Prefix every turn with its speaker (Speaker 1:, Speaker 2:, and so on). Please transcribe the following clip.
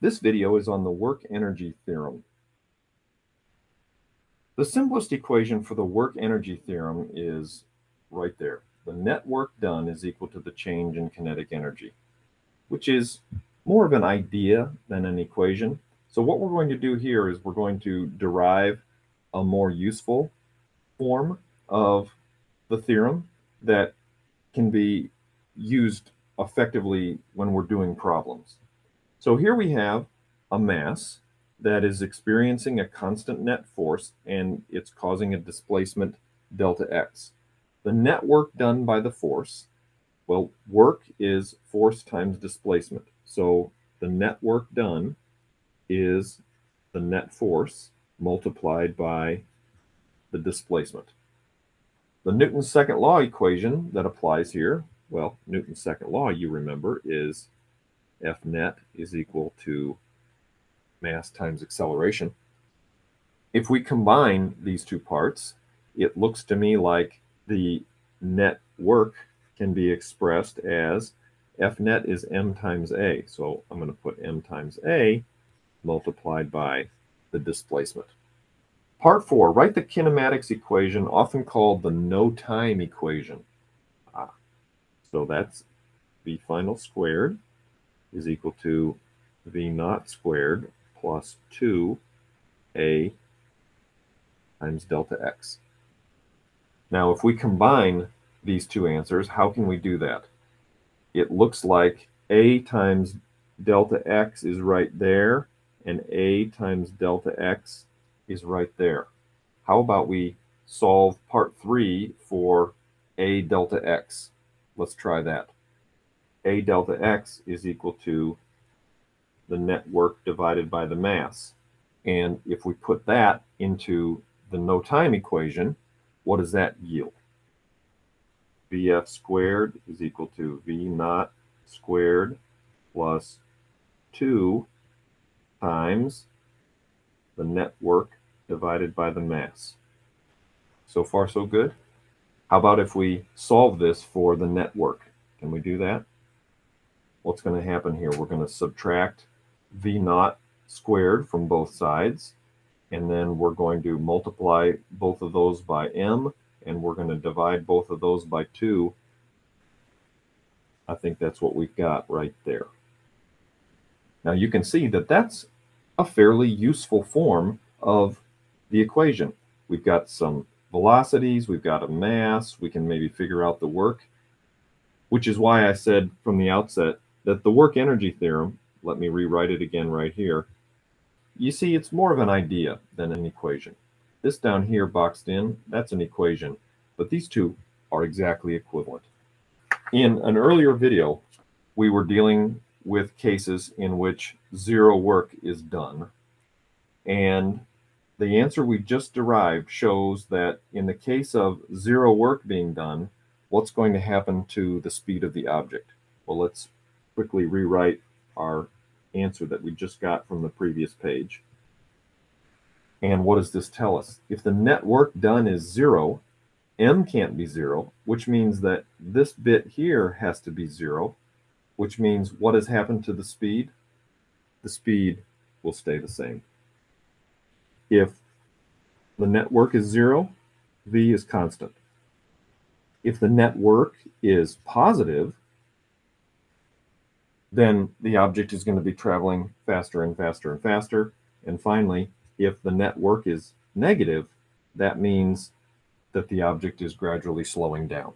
Speaker 1: This video is on the work-energy theorem. The simplest equation for the work-energy theorem is right there. The net work done is equal to the change in kinetic energy, which is more of an idea than an equation. So what we're going to do here is we're going to derive a more useful form of the theorem that can be used effectively when we're doing problems. So here we have a mass that is experiencing a constant net force, and it's causing a displacement delta x. The net work done by the force, well, work is force times displacement. So the net work done is the net force multiplied by the displacement. The Newton's second law equation that applies here, well, Newton's second law, you remember, is F net is equal to mass times acceleration. If we combine these two parts, it looks to me like the net work can be expressed as F net is m times a. So I'm going to put m times a multiplied by the displacement. Part 4, write the kinematics equation, often called the no-time equation. So that's V final squared is equal to V naught squared plus 2a times delta x. Now, if we combine these two answers, how can we do that? It looks like a times delta x is right there, and a times delta x is right there. How about we solve part 3 for a delta x? Let's try that. A delta x is equal to the net work divided by the mass. And if we put that into the no-time equation, what does that yield? Vf squared is equal to V naught squared plus 2 times the net work divided by the mass. So far, so good. How about if we solve this for the net work? Can we do that? What's going to happen here? We're going to subtract V naught squared from both sides, and then we're going to multiply both of those by m, and we're going to divide both of those by 2. I think that's what we've got right there. Now you can see that that's a fairly useful form of the equation. We've got some velocities, we've got a mass, we can maybe figure out the work, which is why I said from the outset that the work-energy theorem, let me rewrite it again right here, you see it's more of an idea than an equation. This down here boxed in, that's an equation, but these two are exactly equivalent. In an earlier video, we were dealing with cases in which zero work is done, and the answer we just derived shows that in the case of zero work being done, what's going to happen to the speed of the object? Well, let's quickly rewrite our answer that we just got from the previous page. And what does this tell us? If the net work done is 0, m can't be 0, which means that this bit here has to be 0, which means what has happened to the speed? The speed will stay the same. If the net work is 0, v is constant. If the net work is positive, then the object is going to be traveling faster and faster and faster. And finally, if the net work is negative, that means that the object is gradually slowing down.